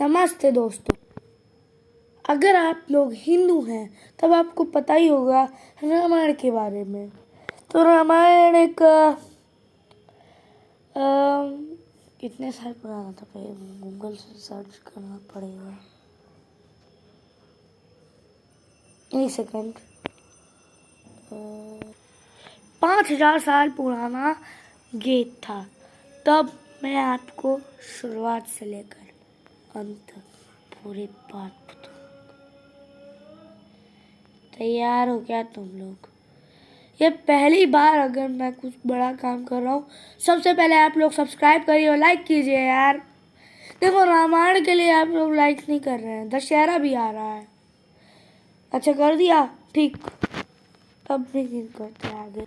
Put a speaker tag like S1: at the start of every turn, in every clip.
S1: नमस्ते दोस्तों। अगर आप लोग हिंदू हैं तब आपको पता ही होगा रामायण के बारे में। तो रामायण एक कितने साल पुराना था, पहले गूगल से सर्च करना पड़ेगा। एक सेकंड। 5000 साल पुराना गीत था। तब मैं आपको शुरुआत से लेकर अंत तक पूरी बात बताऊंगा। तैयार हो क्या तुम लोग? ये पहली बार अगर मैं कुछ बड़ा काम कर रहा हूँ, सबसे पहले आप लोग सब्सक्राइब करिए और लाइक कीजिए यार। देखो, रामायण के लिए आप लोग लाइक नहीं कर रहे हैं, दशहरा भी आ रहा है। अच्छा कर दिया, ठीक। तब भी करते हैं आगे।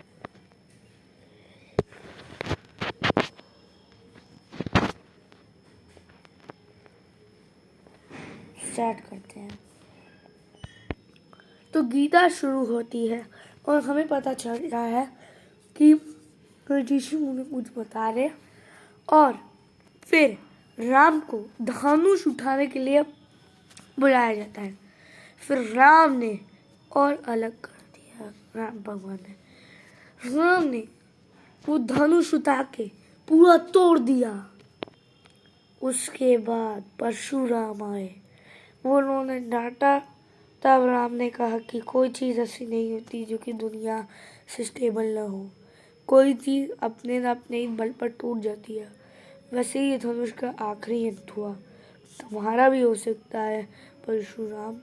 S1: स्टार्ट करते हैं। तो गीता शुरू होती है और हमें पता चल रहा है कि ऋषि मुनि कुछ बता रहे और फिर राम को धनुष उठाने के लिए बुलाया जाता है। फिर राम ने और अलग कर दिया। राम भगवान ने वो धनुष उठा के पूरा तोड़ दिया। उसके बाद परशुराम आए, वो उन्होंने डांटा। तब राम ने कहा कि कोई चीज़ ऐसी नहीं होती जो कि दुनिया से स्टेबल ना हो। कोई चीज़ अपने न अपने ही बल पर टूट जाती है। वैसे ही धनुष का आखिरी अंत हुआ। तुम्हारा भी हो सकता है परशुराम।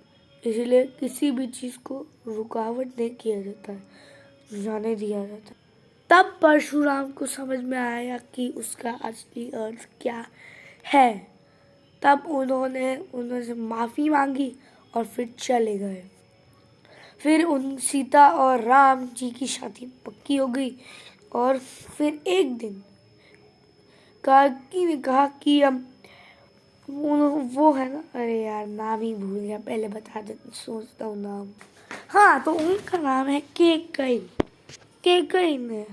S1: इसलिए किसी भी चीज़ को रुकावट नहीं किया जाता है, जाने दिया जाता है। तब परशुराम को समझ में आया कि उसका असली अर्थ क्या है। तब उन्होंने माफ़ी मांगी और फिर चले गए। फिर उन सीता और राम जी की शादी पक्की हो गई। और फिर एक दिन कार्तिक ने कहा कि वो है ना, अरे यार नाम ही भूल गया, पहले बता दे, सोचता हूँ नाम। हाँ, तो उनका नाम है केकई। केकई ने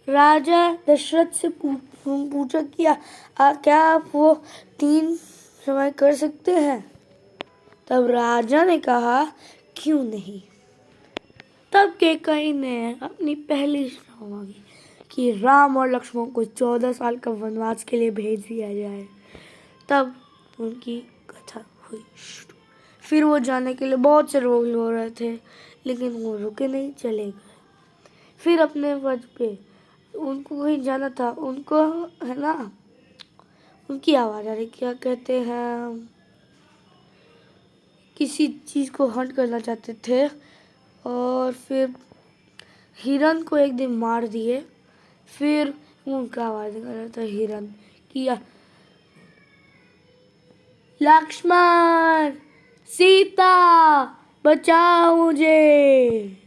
S1: राजा दशरथ से पूछा कि क्या आप वो 3 समय कर सकते हैं? तब राजा ने कहा क्यों नहीं। तब केकई ने अपनी पहली शर्त मांगी कि राम और लक्ष्मण को 14 साल का वनवास के लिए भेज दिया जाए। तब उनकी कथा हुई शुरू। फिर वो जाने के लिए बहुत से लोग हो रहे थे, लेकिन वो रुके नहीं, चले गए। फिर अपने वज पे उनको कहीं जाना था, उनको है ना, उनकी आवाज़ आ रही, क्या कहते हैं, किसी चीज़ को हंट करना चाहते थे। और फिर हिरन को एक दिन मार दिए। फिर उनका आवाज़ निकल रहा था हिरन किया, लक्ष्मण सीता बचाओ मुझे।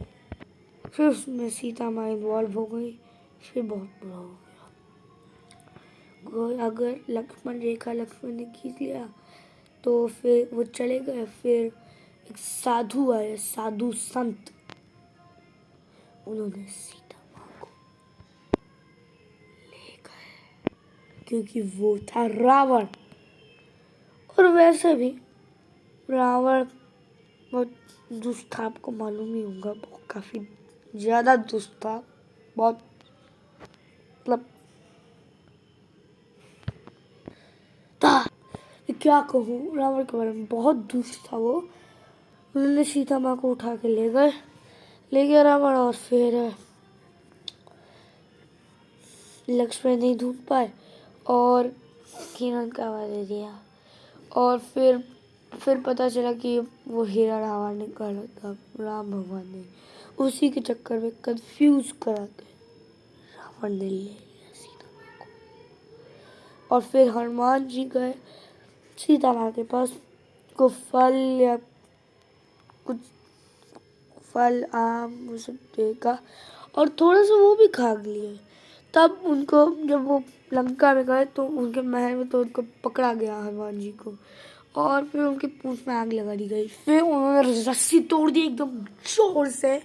S1: फिर उसमें सीता माँ इन्वॉल्व हो गई। फिर बहुत बुरा हो गया। अगर लक्ष्मण ने खींच लिया तो फिर वो चले गए। फिर एक साधु आए, साधु संत, उन्होंने सीता माँ को ले गए क्योंकि वो था रावण। और वैसे भी रावण बहुत दुष्ट था, आपको मालूम ही होगा, वो काफी ज्यादा दुष्ट था। बहुत मतलब था, क्या कहूँ, रावण के बारे में बहुत दुष्ट था वो। उन्होंने सीता माँ को उठा के ले गया रावण। और फिर लक्ष्मण नहीं ढूंढ पाए और हिरण का आवाज दे दिया। और फिर पता चला कि वो हीरा रावण ने कर था, राम भगवान ने। उसी के चक्कर में कंफ्यूज करा के रावण ने ले लिया सीता माँ को। और फिर हनुमान जी गए सीता माँ के पास, को फल या कुछ फल आम वो सब देगा और थोड़ा सा वो भी खा लिए। तब उनको, जब वो लंका में गए तो उनके महल में तो उनको पकड़ा गया हनुमान जी को। और फिर उनके पूंछ में आग लगा दी गई। फिर उन्होंने रस्सी तोड़ दी एकदम जोर से।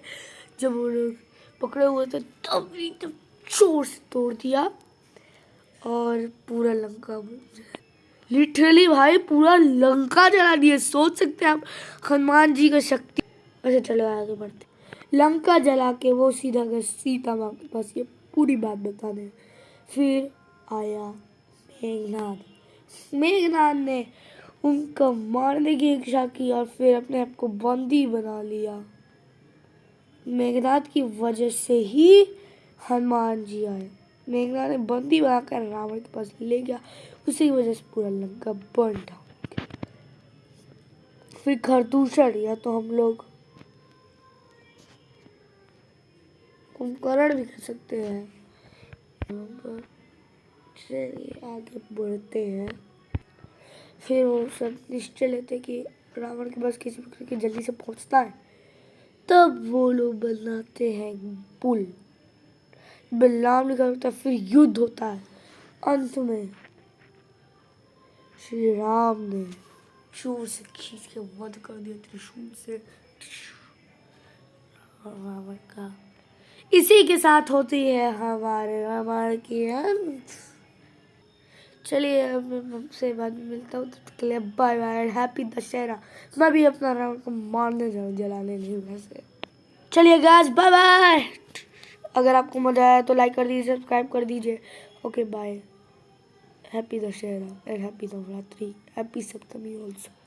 S1: जब वो लोग पकड़े हुए थे तब एकदम जोर से तोड़ दिया और पूरा लंका लिटरली भाई पूरा लंका जला दिए। सोच सकते हैं आप हनुमान जी का शक्ति। अच्छा चलो आगे बढ़ते। लंका जला के वो सीधा गए सीता माँ के पास ये पूरी बात बताने। फिर आया मेघनाथ। मेघनाथ ने उनका मारने की इच्छा की और फिर अपने आप को बंदी बना लिया। मेघनाथ की वजह से ही हनुमान जी आए। मेघनाथ ने बंदी बनाकर रावण के पास ले गया, उसी की वजह से पूरा लंका बर्न डाउन। फिर खरदूषण या तो हम लोग कुंभकर्ण भी कर सकते हैं। चलिए आगे बढ़ते हैं। फिर वो सब निश्चय लेते कि रावण के पास किसी भी करके जल्दी से पहुंचता है। तब वो लोग बनाते हैं पुल। बलराम निकल होता है, फिर युद्ध होता है। अंत में श्री राम ने शूर से खींच के वध कर दिया त्रिशूल से रावण का। इसी के साथ होती है हमारे रामायण की अंत। चलिए अब हमसे बाद में मिलता हूँ, तब तक के लिए बाय बाय, हैप्पी दशहरा। मैं भी अपना रावण को मारने जाऊँ, जलाने नहीं वैसे। चलिए गाइस बाय बाय। अगर आपको मजा आया तो लाइक कर दीजिए, सब्सक्राइब कर दीजिए। Okay bye, happy Dussehra and happy Navratri, happy Saptami also.